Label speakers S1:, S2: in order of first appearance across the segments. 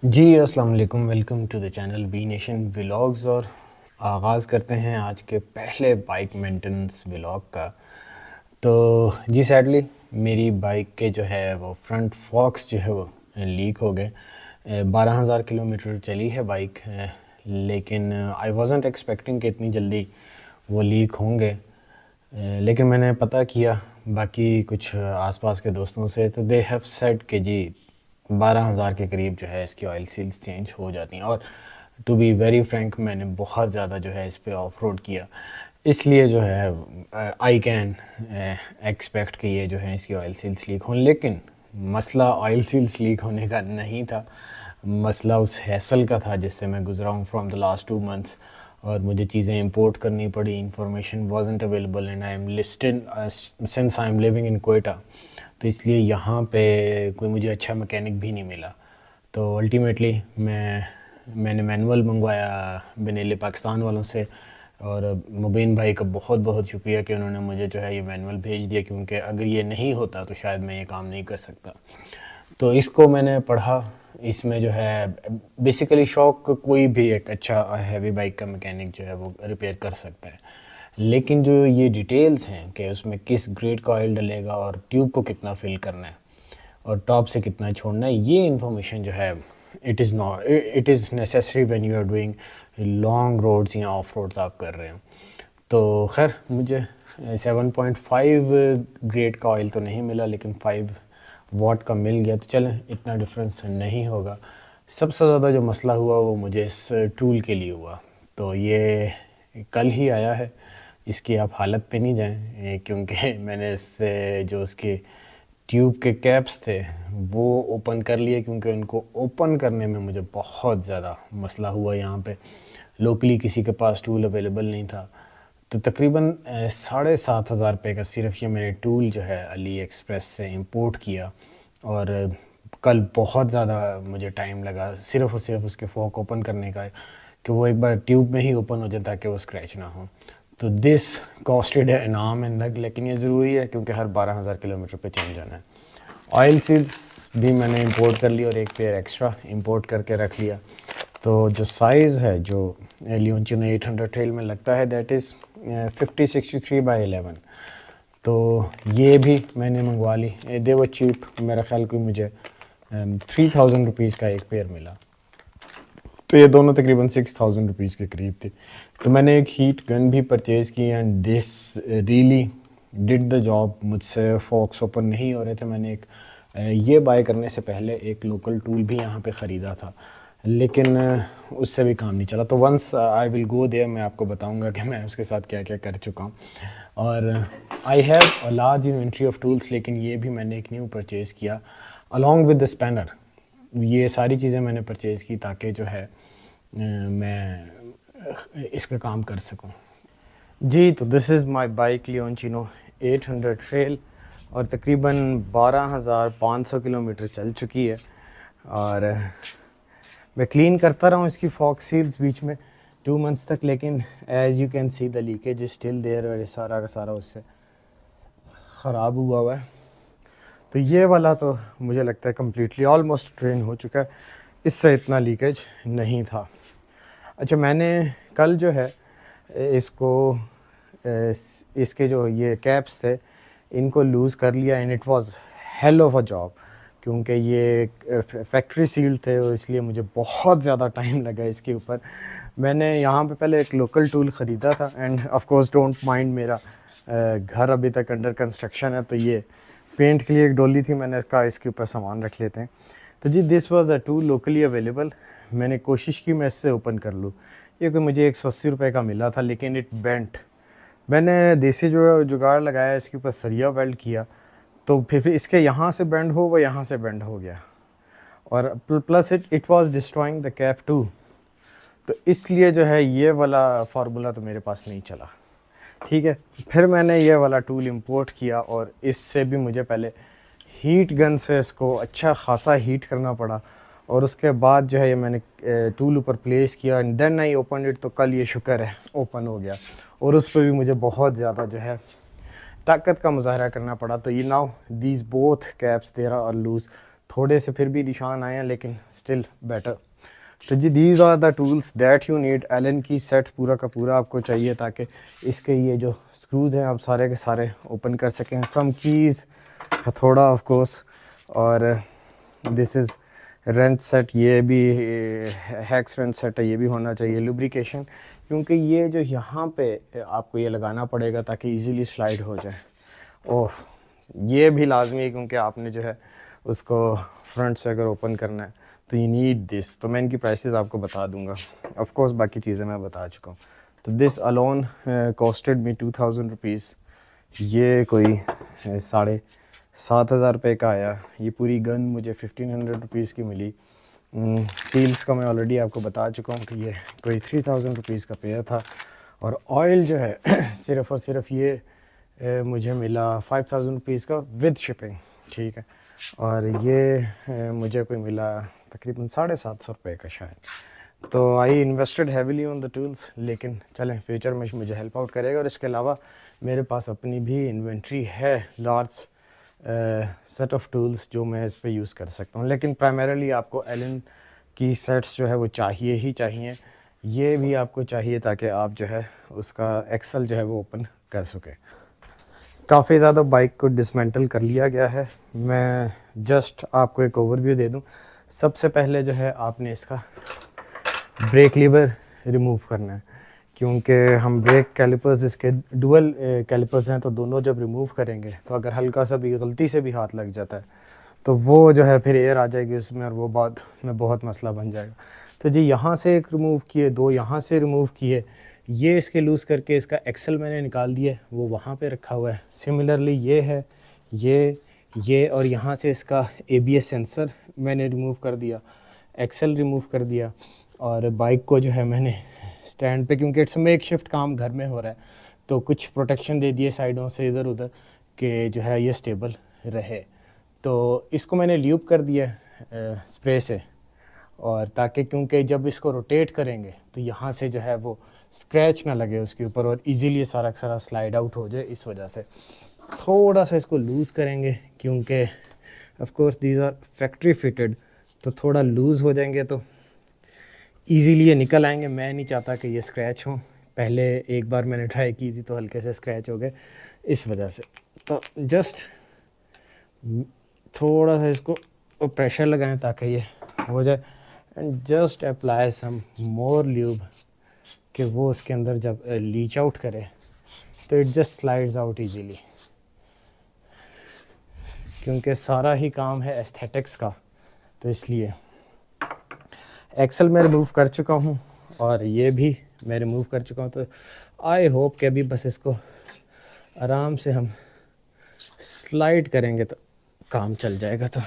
S1: जी अस्सलाम वालेकुम, welcome to the channel B Nation Vlogs. और आगाज़ करते हैं आज के पहले बाइक मेंटेनेंस व्लॉग का। तो जी सैडली मेरी बाइक के जो है वो फ्रंट फॉक्स जो है वो लीक हो गए। 12,000 किलोमीटर चली है बाइक, लेकिन आई वाज़न्ट एक्सपेक्टिंग कि इतनी जल्दी वो लीक होंगे। लेकिन मैंने पता किया बाकी कुछ आसपास के दोस्तों से, तो दे हैव सेड कि जी 12,000 के करीब जो है इसकी ऑयल सील्स चेंज हो जाती हैं। और टू बी वेरी फ्रैंक मैंने बहुत ज़्यादा जो है इस पे ऑफ रोड किया, इसलिए जो है आई कैन एक्सपेक्ट कि ये जो है इसकी ऑयल सील्स लीक हों। लेकिन मसला ऑयल सील्स लीक होने का नहीं था, मसला उस हैसल का था जिससे मैं गुज़रा हूँ फ्रॉम द लास्ट 2 मंथ्स। और मुझे चीज़ें इंपोर्ट करनी पड़ी, information wasn't available and I M listed since I am living in Quetta. तो इसलिए यहाँ पे कोई मुझे अच्छा मैकेनिक भी नहीं मिला। तो अल्टीमेटली मैंने मैनुअल मंगवाया बनेले पाकिस्तान वालों से। और मुबीन भाई का बहुत बहुत शुक्रिया कि उन्होंने मुझे जो है ये मैनुअल भेज दिया, क्योंकि अगर ये नहीं होता तो शायद मैं ये काम नहीं कर सकता। तो इसको मैंने पढ़ा। इसमें जो है बेसिकली शौक कोई भी एक अच्छा हैवी बाइक का मैकेनिक जो है वो रिपेयर कर सकता है, लेकिन जो ये डिटेल्स हैं कि उसमें किस ग्रेड का ऑयल डलेगा और ट्यूब को कितना फिल करना है और टॉप से कितना छोड़ना है, ये इन्फॉर्मेशन जो है it is necessary when you are doing long roads या ऑफ रोड्स आप कर रहे हैं। तो खैर मुझे 7.5 ग्रेड का ऑयल तो नहीं मिला, लेकिन 5 वॉट का मिल गया, तो चलें इतना डिफरेंस नहीं होगा। सबसे ज़्यादा जो मसला हुआ वो मुझे इस टूल के लिए हुआ। तो ये कल ही आया है, इसकी आप हालत पे नहीं जाएं, क्योंकि मैंने इससे जो उसके ट्यूब के कैप्स थे वो ओपन कर लिए, क्योंकि उनको ओपन करने में मुझे बहुत ज़्यादा मसला हुआ। यहाँ पे लोकली किसी के पास टूल अवेलेबल नहीं था। तो तकरीबन 7,500 रुपये का सिर्फ ये मैंने टूल जो है अली एक्सप्रेस से इंपोर्ट किया। और कल बहुत ज़्यादा मुझे टाइम लगा सिर्फ़ और सिर्फ उसके फोक ओपन करने का, कि वो एक बार ट्यूब में ही ओपन हो जाए ताकि वो स्क्रैच ना हो। तो this costed N arm and leg, लेकिन ये ज़रूरी है क्योंकि हर 12,000 किलोमीटर पे चेंज जाना है। ऑयल सील्स भी मैंने इंपोर्ट कर लिया और एक पेयर एक्स्ट्रा इंपोर्ट करके रख लिया। तो जो साइज़ है जो लियोनचिनो 800 ट्रेल में लगता है दैट इज़ 5063/11। तो ये भी मैंने मंगवा ली। दे वो चीप, मेरा ख्याल कोई मुझे 3,000 रुपीज़ का एक पेयर मिला। तो ये दोनों तकरीबन 6,000 रुपीज़ के करीब थे। तो मैंने एक हीट गन भी परचेज़ की and this really did the job. मुझसे फॉक्स ओपन नहीं हो रहे थे। मैंने एक ये बाय करने से पहले एक लोकल टूल भी यहाँ पे ख़रीदा था, लेकिन उससे भी काम नहीं चला। तो once I will go there मैं आपको बताऊंगा कि मैं उसके साथ क्या क्या कर चुका हूँ। और I have a large inventory of tools, लेकिन ये भी मैंने एक न्यू परचेज़ किया अलॉन्ग विद द स्पैनर। ये सारी चीज़ें मैंने परचेज़ की ताकि जो है मैं इसका काम कर सकूं। जी तो this is my bike Leoncino 800 trail, और तकरीबन 12,500 किलोमीटर चल चुकी है। और मैं क्लीन करता रहा हूँ इसकी फॉग सील्स बीच में 2 मंथ्स तक, लेकिन as you can see the leakage is still there, और ये सारा का सारा उससे ख़राब हुआ हुआ है। तो ये वाला तो मुझे लगता है कम्प्लीटली ऑलमोस्ट ड्रेन हो चुका है, इससे इतना लीकेज नहीं था। अच्छा, मैंने कल जो है इसको इसके जो ये कैप्स थे इनको लूज़ कर लिया and it was hell of a job, क्योंकि ये फैक्ट्री सील्ड थे और इसलिए मुझे बहुत ज़्यादा टाइम लगा इसके ऊपर। मैंने यहाँ पे पहले एक लोकल टूल ख़रीदा था end of course don't mind, मेरा घर अभी तक अंडर कंस्ट्रक्शन है, तो ये पेंट के लिए एक डोली थी, मैंने इसका इसके ऊपर सामान रख लेते हैं। तो जी this was a tool locally available. मैंने कोशिश की मैं इससे ओपन कर लूँ। ये कि मुझे 180 रुपये का मिला था, लेकिन इट बेंट। मैंने देसी जो जुगाड़ लगाया इसके ऊपर सरिया वेल्ड किया, तो फिर इसके यहाँ से बेंड हो वो यहाँ से बेंड हो गया, और plus it was destroying the cap too. तो इसलिए जो है ये वाला फार्मूला तो मेरे पास नहीं चला। ठीक है, फिर मैंने ये वाला टूल इंपोर्ट किया और इससे भी मुझे पहले हीट गन से इसको अच्छा खासा हीट करना पड़ा, और उसके बाद जो है ये मैंने टूल ऊपर प्लेस किया and then I open it. तो कल ये शुक्र है ओपन हो गया, और उस पर भी मुझे बहुत ज़्यादा जो है ताकत का मुजाहरा करना पड़ा। तो ये now these both caps there are loose. थोड़े से फिर भी निशान आए हैं लेकिन स्टिल बेटर। तो जी these are the tools that you need. Allen key set पूरा का पूरा आपको चाहिए ताकि इसके ये जो स्क्रूज़ हैं आप सारे के सारे ओपन कर सकें। सम कीज़, हथौड़ा ऑफ कोर्स, और दिस इज़ रेंच सेट, ये भी हैक्स रेंच सेट है, ये भी होना चाहिए। लुब्रिकेशन, क्योंकि ये जो यहाँ पे आपको ये लगाना पड़ेगा ताकि इजीली स्लाइड हो जाए। ओह, ये भी लाजमी है क्योंकि आपने जो है उसको फ्रंट से अगर ओपन करना है तो यू नीड दिस। तो मैं इनकी प्राइसेस आपको बता दूंगा, ऑफ कोर्स बाकी चीज़ें मैं बता चुका हूँ। तो this alone costed me 2000 rupees. ये कोई 7,500 रुपये का आया। ये पूरी गन मुझे 1500 रुपीज़ की मिली। सील्स का मैं ऑलरेडी आपको बता चुका हूँ कि ये कोई 3000 रुपीज़ का पेयर था। और ऑयल जो है सिर्फ़ और सिर्फ ये मुझे मिला 5000 रुपीज़ का विद शिपिंग, ठीक है। और ये मुझे कोई मिला तकरीबन 750 रुपये का शायद। तो I invested heavily on the tools, लेकिन चलें फ्यूचर में मुझे हेल्प आउट करेगा। और इसके अलावा मेरे पास अपनी भी इन्वेंट्री है, लार्ज सेट ऑफ टूल्स जो मैं इस पर यूज़ कर सकता हूँ। लेकिन प्राइमरीली आपको एलन की सेट्स जो है वो चाहिए ही चाहिए। ये भी आपको चाहिए ताकि आप जो है उसका एक्सेल जो है वो ओपन कर सकें। काफ़ी ज़्यादा बाइक को डिसमेंटल कर लिया गया है। मैं जस्ट आपको एक ओवरव्यू दे दूं। सबसे पहले जो है आपने इसका ब्रेक लीवर रिमूव करना है, क्योंकि हम ब्रेक कैलिपर्स इसके डुअल कैलिपर्स हैं, तो दोनों जब रिमूव करेंगे तो अगर हल्का सा भी गलती से भी हाथ लग जाता है तो वो जो है फिर एयर आ जाएगी उसमें और वो बाद में बहुत मसला बन जाएगा। तो जी यहाँ से एक रिमूव किए, दो यहाँ से रिमूव किए, ये इसके लूज़ करके इसका एक्सेल मैंने निकाल दिया, वो वहाँ पे रखा हुआ है। सिमिलरली ये है, ये और यहाँ से इसका ABS सेंसर मैंने रिमूव कर दिया, एक्सेल रिमूव कर दिया। और बाइक को जो है मैंने स्टैंड पे, क्योंकि इट्स मेक शिफ्ट काम घर में हो रहा है, तो कुछ प्रोटेक्शन दे दिए साइडों से इधर उधर कि जो है ये स्टेबल रहे। तो इसको मैंने ल्यूब कर दिया स्प्रे से, और ताकि क्योंकि जब इसको रोटेट करेंगे तो यहाँ से जो है वो स्क्रैच ना लगे उसके ऊपर और इजीली सारा का सारा स्लाइड आउट हो जाए। इस वजह से थोड़ा सा इसको लूज़ करेंगे, क्योंकि of course these are factory fitted, तो थोड़ा लूज़ हो जाएंगे तो इजीली ये निकल आएंगे। मैं नहीं चाहता कि ये स्क्रैच हो। पहले एक बार मैंने ट्राई की थी तो हल्के से स्क्रैच हो गए इस वजह से। तो जस्ट थोड़ा सा इसको प्रेशर लगाएं ताकि ये हो जाए, and just apply some more lube कि वो उसके अंदर जब लीच आउट करे तो it just slides out easily. क्योंकि सारा ही काम है एस्थेटिक्स का, तो इसलिए एक्सेल मैं रिमूव कर चुका हूँ और ये भी मैं रिमूव कर चुका हूँ। तो आई होप कि अभी बस इसको आराम से हम स्लाइड करेंगे तो काम चल जाएगा। तो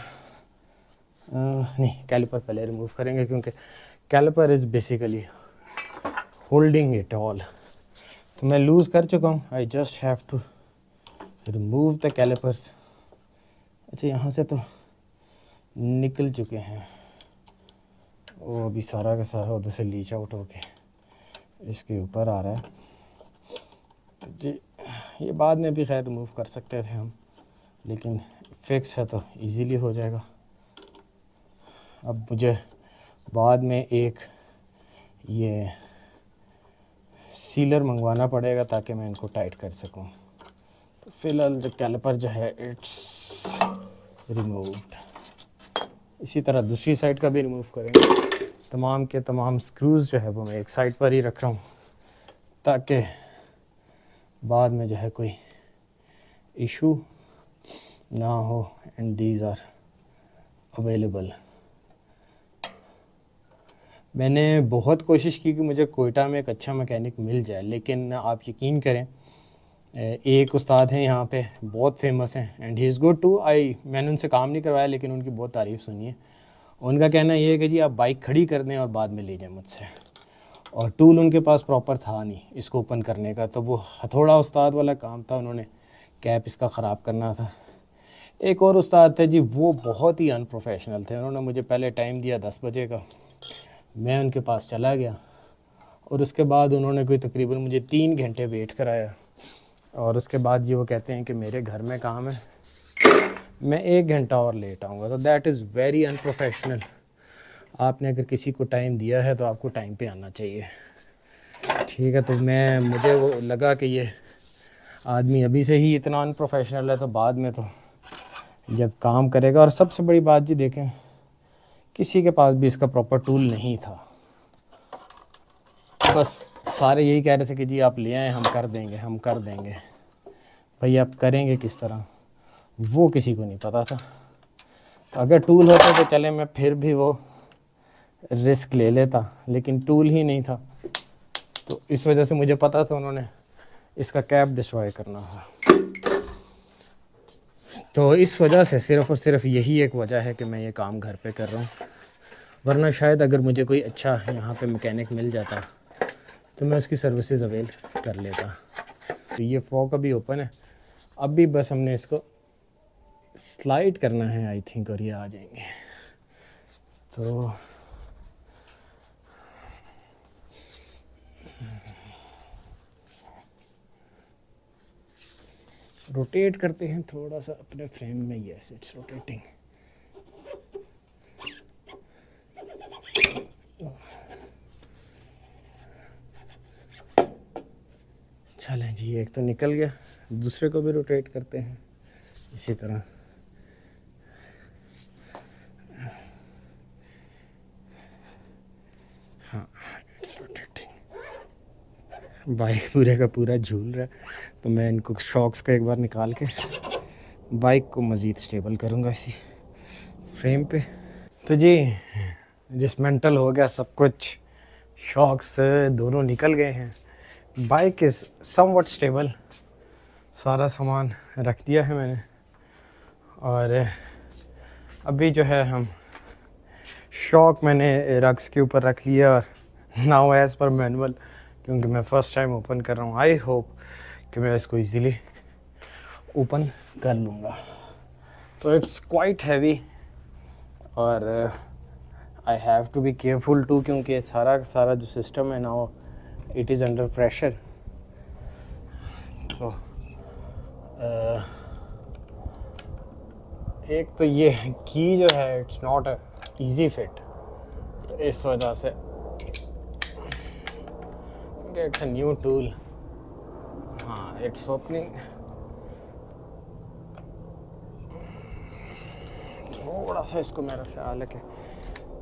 S1: नहीं, कैलिपर पहले रिमूव करेंगे क्योंकि caliper is basically holding it all. तो मैं लूज़ कर चुका हूँ, I just have to remove the calipers. अच्छा, यहाँ से तो निकल चुके हैं, वो अभी सारा का सारा उधर से लीच आउट होके इसके ऊपर आ रहा है। तो जी ये बाद में भी खैर रिमूव कर सकते थे हम, लेकिन फिक्स है तो इजीली हो जाएगा। अब मुझे बाद में एक ये सीलर मंगवाना पड़ेगा ताकि मैं इनको टाइट कर सकूं। तो फिलहाल जो कैलिपर जो है इट्स रिमूव्ड। इसी तरह दूसरी साइड का भी रिमूव करेंगे। तमाम के तमाम स्क्रूज़ जो है वो मैं एक साइड पर ही रख रहा हूँ ताकि बाद में जो है कोई इशू ना हो, एंड दीज आर अवेलेबल। मैंने बहुत कोशिश की कि मुझे कोयटा में एक अच्छा मैकेनिक मिल जाए, लेकिन आप यकीन करें एक उस्ताद हैं यहाँ पे, बहुत फेमस हैं and he is good too. मैंने उनसे काम नहीं करवाया लेकिन उनकी बहुत तारीफ़ सुनी है। उनका कहना ये है कि जी आप बाइक खड़ी कर दें और बाद में ले जाएं मुझसे। और टूल उनके पास प्रॉपर था नहीं इसको ओपन करने का, तो वो हथौड़ा उस्ताद वाला काम था, उन्होंने कैप इसका ख़राब करना था। एक और उस्ताद थे जी, वो बहुत ही अनप्रोफेशनल थे। उन्होंने मुझे पहले टाइम दिया 10 बजे का, मैं उनके पास चला गया और उसके बाद उन्होंने कोई तकरीबन मुझे 3 घंटे वेट कराया। और उसके बाद जी वो कहते हैं कि मेरे घर में काम है, मैं 1 घंटा और लेट आऊँगा, तो दैट इज़ वेरी अनप्रोफेशनल। आपने अगर किसी को टाइम दिया है तो आपको टाइम पे आना चाहिए, ठीक है। तो मुझे वो लगा कि ये आदमी अभी से ही इतना अनप्रोफेशनल है, तो बाद में तो जब काम करेगा। और सबसे बड़ी बात जी देखें, किसी के पास भी इसका प्रॉपर टूल नहीं था। बस सारे यही कह रहे थे कि जी आप ले आएँ, हम कर देंगे, हम कर देंगे। भाई आप करेंगे किस तरह, वो किसी को नहीं पता था। तो अगर टूल होता तो चले मैं फिर भी वो रिस्क ले लेता, लेकिन टूल ही नहीं था। तो इस वजह से मुझे पता था उन्होंने इसका कैप डिस्ट्रॉय करना था। तो इस वजह से सिर्फ़ और सिर्फ यही एक वजह है कि मैं ये काम घर पे कर रहा हूँ। वरना शायद अगर मुझे कोई अच्छा यहाँ पे मैकेनिक मिल जाता तो मैं उसकी सर्विसेज अवेल कर लेता। तो ये फॉग अभी ओपन है, अभी बस हमने इसको स्लाइड करना है आई थिंक, और ये आ जाएंगे। तो रोटेट करते हैं थोड़ा सा अपने फ्रेम में। Yes, it's rotating. चलें जी, एक तो निकल गया, दूसरे को भी रोटेट करते हैं इसी तरह। हाँ, इट्स रोटेटिंग। बाइक पूरे का पूरा झूल रहा है, तो मैं इनको शॉक्स को एक बार निकाल के बाइक को मज़ीद स्टेबल करूँगा इसी फ्रेम पे। तो जी डिसमेंटल हो गया सब कुछ, शॉक्स दोनों निकल गए हैं, बाइक इज़ समवट स्टेबल। सारा सामान रख दिया है मैंने, और अभी जो है हम शॉक मैंने रग्स के ऊपर रख लिया। और नाउ एज़ पर मैनुअल, क्योंकि मैं फ़र्स्ट टाइम ओपन कर रहा हूँ, आई होप कि मैं इसको इजीली ओपन कर लूँगा। तो इट्स क्वाइट हैवी, और I have to be careful too, क्योंकि सारा का सारा जो सिस्टम है now it is under pressure. तो एक तो ये की जो है it's not a easy fit, तो इस वजह से इट्स अ न्यू टूल। हाँ, इट्स ओपनिंग। थोड़ा सा इसको मेरा ख्याल है कि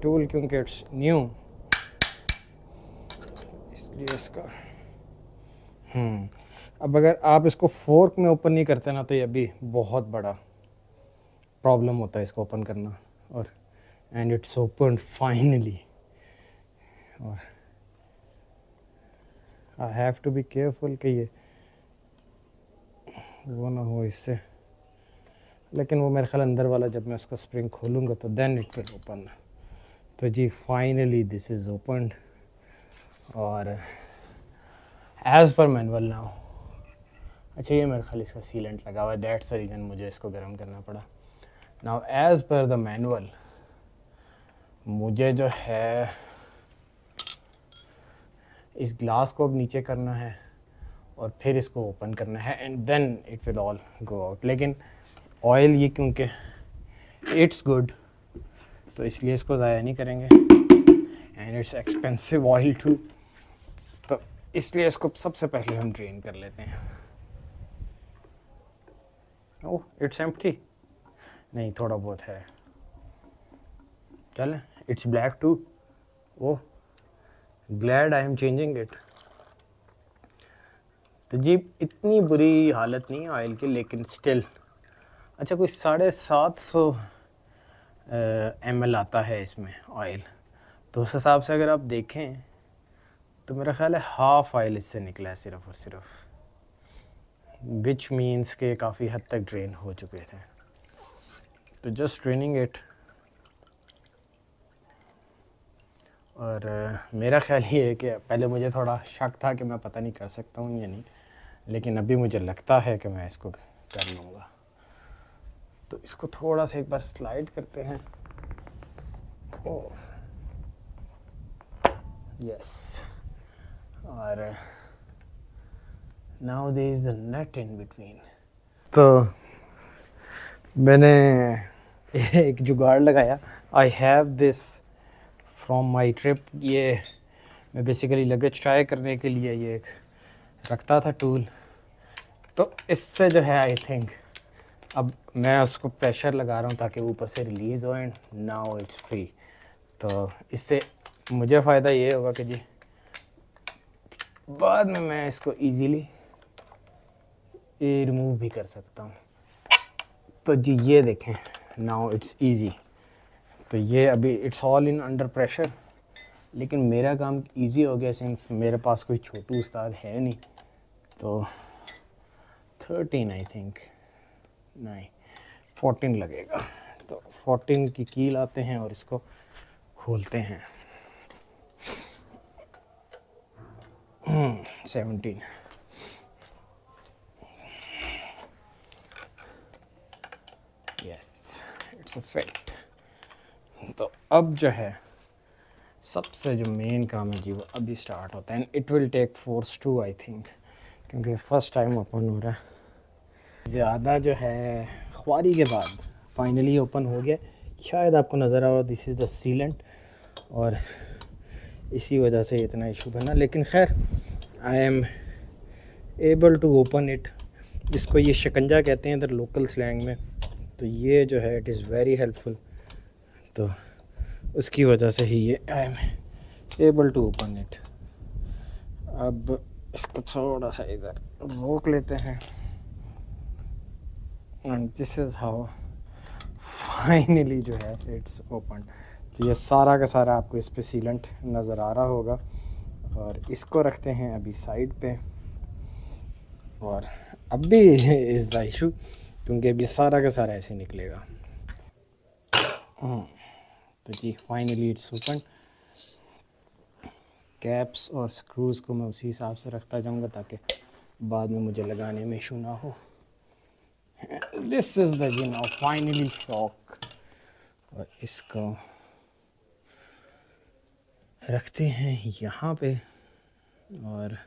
S1: टूल, क्योंकि इट्स न्यू, इसलिए इसका अब अगर आप इसको फोर्क में ओपन नहीं करते ना, तो ये अभी बहुत बड़ा प्रॉब्लम होता है इसको ओपन करना। और एंड इट्स ओपन फाइनली। और I have to be careful कि ये वो ना हो इससे, लेकिन वो मेरे ख्याल अंदर वाला जब मैं उसका स्प्रिंग खोलूँगा तो देन इट विल ओपन। तो जी फाइनली दिस इज़ ओपनड, और एज़ पर मैनुअल नाउ। अच्छा, ये मेरे ख्याल इसका सीलेंट लगा हुआ है, दैट्स द रीज़न मुझे इसको गर्म करना पड़ा। Now as per the manual मुझे जो है इस ग्लास को अब नीचे करना है और फिर इसको ओपन करना है, and then it will all go out. लेकिन ऑयल ये क्योंकि इट्स गुड, तो इसलिए इसको ज़ाया नहीं करेंगे, and it's expensive oil too, तो इसलिए इसको सबसे पहले हम ड्रेन कर लेते हैं। Oh, it's empty. नहीं, थोड़ा बहुत है। चलें, it's black too. Oh, glad I am changing it. तो जी इतनी बुरी हालत नहीं है ऑयल की, लेकिन स्टिल अच्छा कोई 750 ml आता है इसमें ऑयल। तो उस हिसाब से अगर आप देखें तो मेरा ख्याल है हाफ ऑयल इससे निकला है सिर्फ और सिर्फ, विच मीन्स के काफ़ी हद तक ड्रेन हो चुके थे। तो जस्ट ड्रेनिंग इट। और मेरा ख्याल ये है कि पहले मुझे थोड़ा शक था कि मैं पता नहीं कर सकता हूँ या नहीं, लेकिन अभी मुझे लगता है कि मैं इसको कर लूँगा। तो इसको थोड़ा सा एक बार स्लाइड करते हैं। ओह यस, और now there is the nut in between. तो मैंने एक जुगाड़ लगाया। I have this from my trip. ये मैं बेसिकली लगेज ट्राई करने के लिए ये एक रखता था टूल। तो इससे जो है आई थिंक अब मैं उसको प्रेशर लगा रहा हूँ ताकि ऊपर से रिलीज़ हो एंड नाउ इट्स फ्री। तो इससे मुझे फ़ायदा ये होगा कि जी बाद में मैं इसको इजीली रिमूव भी कर सकता हूँ। तो जी ये देखें, नाउ इट्स इजी। तो ये अभी it's all in under pressure, लेकिन मेरा काम इजी हो गया सिंस मेरे पास कोई छोटू उस्ताद है नहीं। तो 13 आई थिंक, नहीं 14 लगेगा। तो 14 की कील आते हैं और इसको खोलते हैं। 17। Yes, it's a fit. तो अब जो है सबसे जो मेन काम है जी वो अभी स्टार्ट होता है and it will take force to I think, क्योंकि फर्स्ट टाइम ओपन हो रहा है। ज़्यादा जो है ख्वारी के बाद फाइनली ओपन हो गया। शायद आपको नज़र आ रहा, दिस इज़ द सीलेंट, और इसी वजह से इतना इशू बना, लेकिन खैर I am able to open it. इसको ये शिकंजा कहते हैं इधर लोकल स्लैंग में। तो ये जो है इट इज़ वेरी हेल्पफुल। तो उसकी वजह से ही ये I am able to open it. अब इसको थोड़ा सा इधर रोक लेते हैं and this is how finally जो है इट्स ओपन। तो ये सारा का सारा आपको इस पे सीलेंट नज़र आ रहा होगा, और इसको रखते हैं अभी साइड पे। और अब भी इज़ द इशू, क्योंकि अभी सारा का सारा ऐसे निकलेगा। तो जी फाइनली इट्स ओपन। कैप्स और स्क्रूज़ को मैं उसी हिसाब से रखता जाऊंगा ताकि बाद में मुझे लगाने में इशू ना हो। This is the G now finally shock. और इसको रखते हैं यहाँ पे, और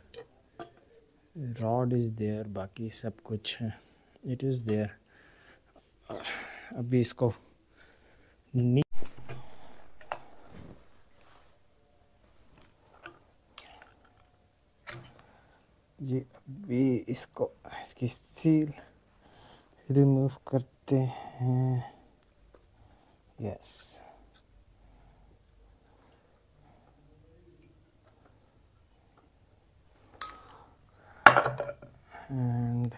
S1: रॉड इज़ देयर, बाकी सब कुछ इट इज़ देयर। अभी इसको ये अभी इसको इसकी सील रिमूव करते हैं। यस, एंड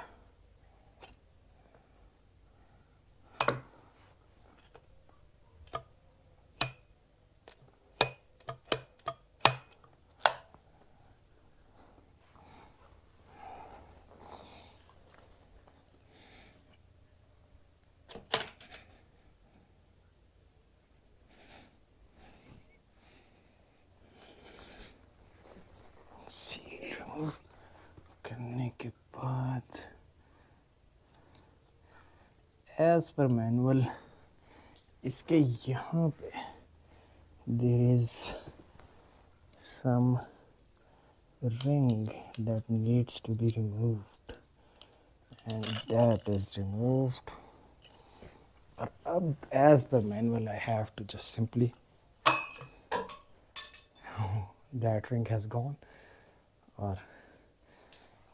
S1: सील रिमूव करने के बाद एज पर मैनुअल इसके यहाँ पे there is some ring that needs to be removed, and that is removed. As per manual I have to just simply that ring has gone, or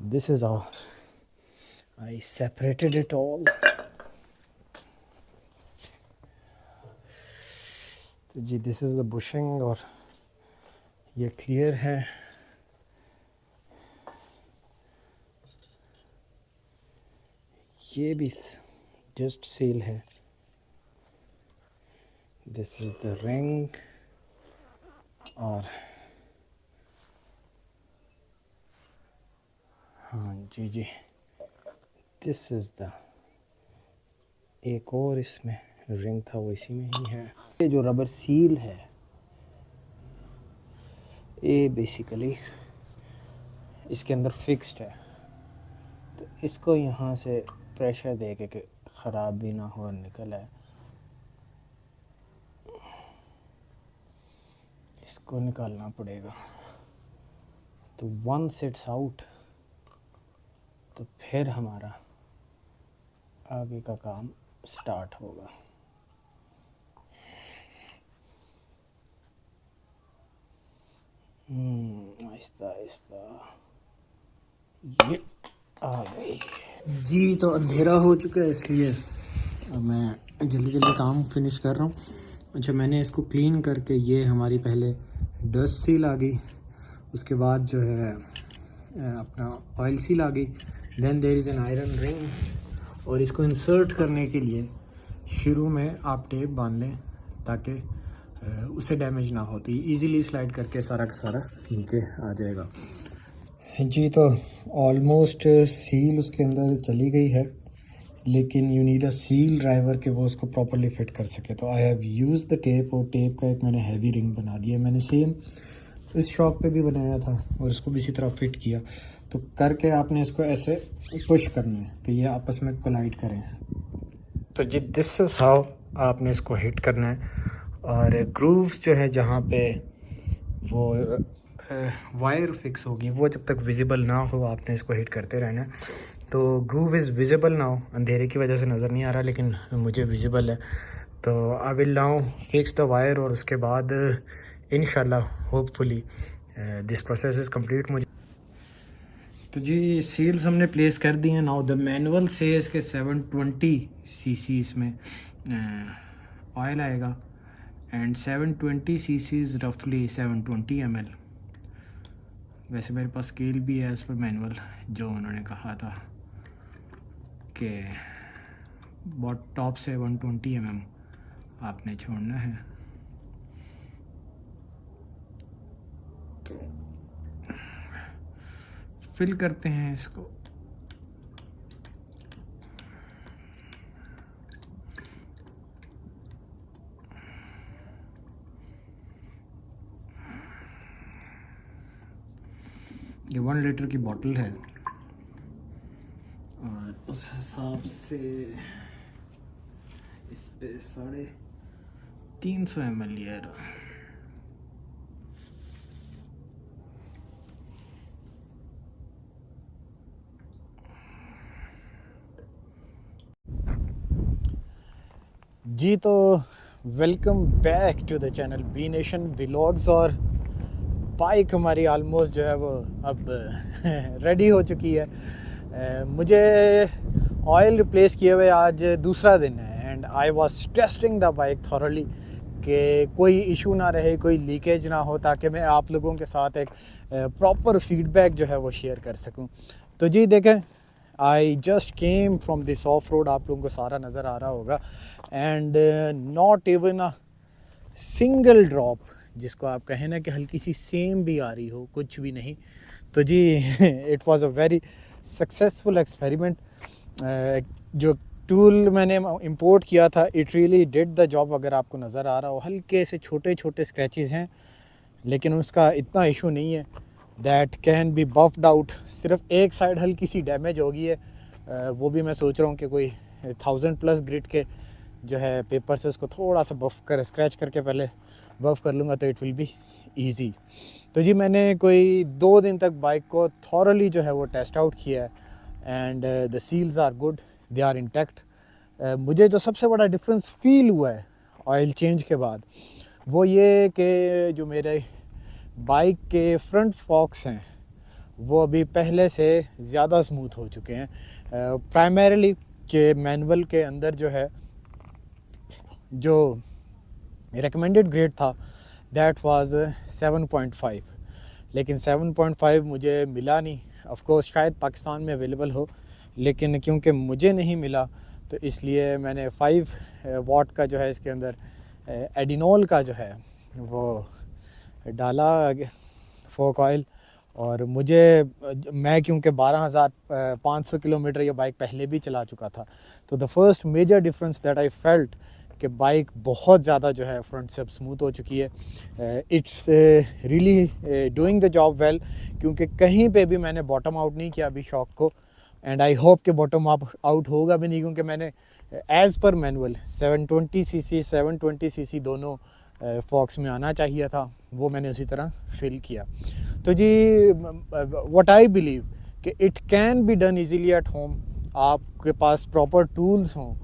S1: this is how I separated it all. तो जी this is the bushing, और ये clear है। ये भी just seal है। This is the ring, और हाँ जी जी दिस इज़ द एक और इसमें रिंग था वो इसी में ही है। ये जो रबर सील है ये बेसिकली इसके अंदर फिक्स्ड है, तो इसको यहाँ से प्रेशर दे के कि ख़राब भी ना हो और निकल आए, इसको निकालना पड़ेगा। तो वंस इट्स आउट तो फिर हमारा आगे का काम स्टार्ट होगा। आहिस्ता आहिस्ता ये आ गई जी। तो अंधेरा हो चुका है, इसलिए अब मैं जल्दी जल्दी काम फिनिश कर रहा हूँ। अच्छा, मैंने इसको क्लीन करके, ये हमारी पहले डस्ट सील आ गई, उसके बाद जो है अपना ऑयल सील आ गई, then there is an iron ring. और इसको इंसर्ट करने के लिए शुरू में आप टेप बांध लें ताकि उससे डैमेज ना हो, तो ईज़िली स्लाइड करके सारा का सारा नीचे आ जाएगा जी। तो ऑलमोस्ट सील उसके अंदर चली गई है, लेकिन you need a seal driver के वो उसको प्रॉपरली फिट कर सके। तो I have use the tape, और टेप का एक मैंने हैवी रिंग बना दिया। मैंने सेम इस शॉप पे भी बनाया था और इसको भी इसी तरह फिट किया। तो करके आपने इसको ऐसे पुश करना है कि ये आपस में कोलाइड करें। तो जी दिस इज़ हाउ आपने इसको हिट करना है। और ग्रूव्स जो है जहाँ पे वो वायर फिक्स होगी, वो जब तक विजिबल ना हो आपने इसको हिट करते रहना है। तो ग्रूव इज़ विजिबल नाउ, अंधेरे की वजह से नज़र नहीं आ रहा, लेकिन मुझे विजिबल है। तो I will now fix the wire, और उसके बाद इंशाल्लाह hopefully this process is complete. मुझे तो जी सील्स हमने प्लेस कर दी हैं। नाउ द मैनुअल सेज के 720 सीसी इसमें ऑयल आएगा, एंड 720 सीसी इज़ रफली 720 ml। वैसे मेरे पास स्केल भी है एज़ पर मैनुअल, जो उन्होंने कहा था कि बहुत टॉप से 120 mm आपने छोड़ना है। तो फिल करते हैं इसको। ये 1 लीटर की बोतल है, और उस हिसाब से इस पे 350 ml यार। जी तो welcome back to the channel B Nation Vlogs. और बाइक हमारी आलमोस्ट जो है वो अब रेडी हो चुकी है। मुझे ऑयल रिप्लेस किए हुए आज दूसरा दिन है, and I was testing the bike thoroughly कि कोई इशू ना रहे, कोई लीकेज ना हो, ताकि मैं आप लोगों के साथ एक प्रॉपर फीडबैक जो है वो शेयर कर सकूं। तो जी देखें, I just came from this of road, आप लोगों को सारा नज़र आ रहा होगा, and not even a single drop, जिसको आप कहें ना कि हल्की सी सेम भी आ रही हो, कुछ भी नहीं। तो जी it was a very successful experiment. जो टूल मैंने इंपोर्ट किया था, it really did the job. अगर आपको नज़र आ रहा हो, हल्के से छोटे छोटे स्क्रैचेस हैं, लेकिन उसका इतना इशू नहीं है that can be buffed out. सिर्फ एक साइड हल्की सी डैमेज हो गई है, वो भी मैं सोच रहा हूँ कि कोई 1000+ ग्रिड के जो है पेपर से उसको थोड़ा सा बफ कर स्क्रैच करके पहले बफ कर लूँगा, तो इट विल बी ईजी। तो जी मैंने कोई 2 दिन तक बाइक को थॉरली जो है वो टेस्ट आउट किया है, and the seals are good, they are intact. मुझे जो सबसे बड़ा डिफरेंस फील हुआ है ऑयल चेंज के बाद, वो ये कि जो मेरे बाइक के फ्रंट फॉक्स हैं वो अभी पहले से ज़्यादा स्मूथ हो चुके हैं। प्राइमरीली कि मैनुअल के अंदर जो है, जो रिकमेंडेड ग्रेड था दैट वाज 7.5, लेकिन 7.5 मुझे मिला नहीं। ऑफ कोर्स शायद पाकिस्तान में अवेलेबल हो, लेकिन क्योंकि मुझे नहीं मिला, तो इसलिए मैंने 5 वाट का जो है इसके अंदर एडिनॉल का जो है वो डाला फोक ऑयल। और मैं क्योंकि 12,500 किलोमीटर ये बाइक पहले भी चला चुका था, तो the first major difference that I felt कि बाइक बहुत ज़्यादा जो है फ्रंट से अब स्मूथ हो चुकी है। It's really doing the job well, क्योंकि कहीं पे भी मैंने बॉटम आउट नहीं किया अभी शॉक को, एंड आई होप कि बॉटम आउट होगा भी नहीं, क्योंकि मैंने एज़ पर मैनुअल 720 सीसी दोनों फॉक्स में आना चाहिए था, वो मैंने उसी तरह फिल किया। तो जी व्हाट आई बिलीव कि it can be done easily at home. आपके पास प्रॉपर टूल्स हों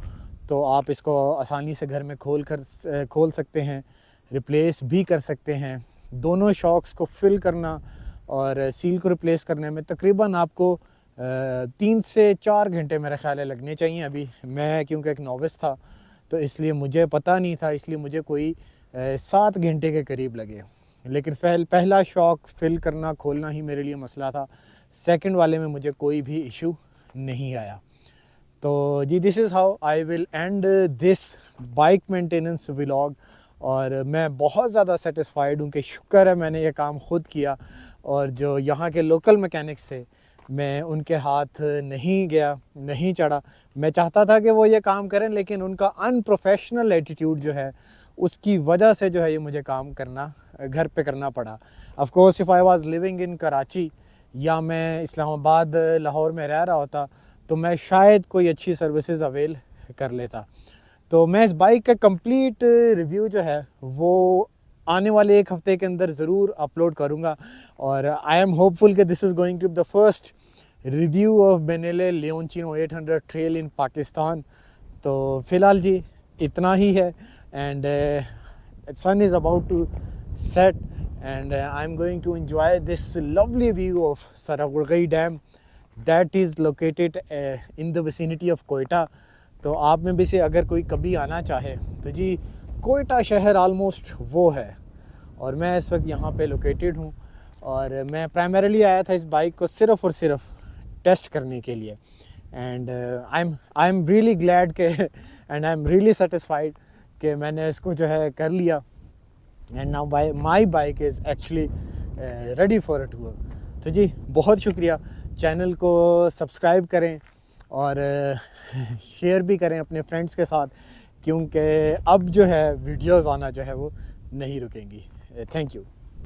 S2: तो आप इसको आसानी से घर में खोल सकते हैं, रिप्लेस भी कर सकते हैं। दोनों शॉक्स को फिल करना और सील को रिप्लेस करने में तकरीबन आपको 3 से 4 घंटे मेरा ख़्याल है लगने चाहिए। अभी मैं क्योंकि एक नॉविस था तो इसलिए मुझे पता नहीं था, इसलिए मुझे कोई 7 घंटे के करीब लगे। लेकिन पहला शॉक फिल करना खोलना ही मेरे लिए मसला था, सेकंड वाले में मुझे कोई भी इशू नहीं आया। तो जी, this is how I will end this bike maintenance vlog. और मैं बहुत ज़्यादा सेटिस्फाइड हूँ कि शुक्र है मैंने ये काम ख़ुद किया, और जो यहाँ के लोकल मैकेनिक्स थे मैं उनके हाथ नहीं गया, नहीं चढ़ा। मैं चाहता था कि वो ये काम करें, लेकिन उनका अनप्रोफेशनल एटीट्यूड जो है उसकी वजह से जो है ये मुझे काम करना घर पे करना पड़ा। Of course if I was living in Karachi या मैं इस्लामाबाद लाहौर में रह रहा होता तो मैं शायद कोई अच्छी सर्विसेज अवेल कर लेता। तो मैं इस बाइक का कंप्लीट रिव्यू जो है वो आने वाले 1 हफ़्ते के अंदर ज़रूर अपलोड करूँगा। और आई एम होपफुल कि this is going to be the first review of Benelli Leoncino 800 trail in Pakistan. तो फ़िलहाल जी इतना ही है। And sun is about to set, and I'm going to enjoy this lovely view of Saragugai Dam that is located in the vicinity of Quetta. तो आप में भी से अगर कोई कभी आना चाहे तो जी कोयटा शहर ऑलमोस्ट वो है, और मैं इस वक्त यहाँ पे लोकेटेड हूँ। और मैं प्राइमरीली आया था इस बाइक को सिर्फ़ और सिर्फ टेस्ट करने के लिए। And I am really glad के and I am really satisfied कि मैंने इसको जो है कर लिया। And now my bike is actually ready for a tour. तो जी बहुत शुक्रिया। चैनल को सब्सक्राइब करें और शेयर भी करें अपने फ्रेंड्स के साथ, क्योंकि अब जो है वीडियोज़ आना जो है वो नहीं रुकेंगी। Thank you.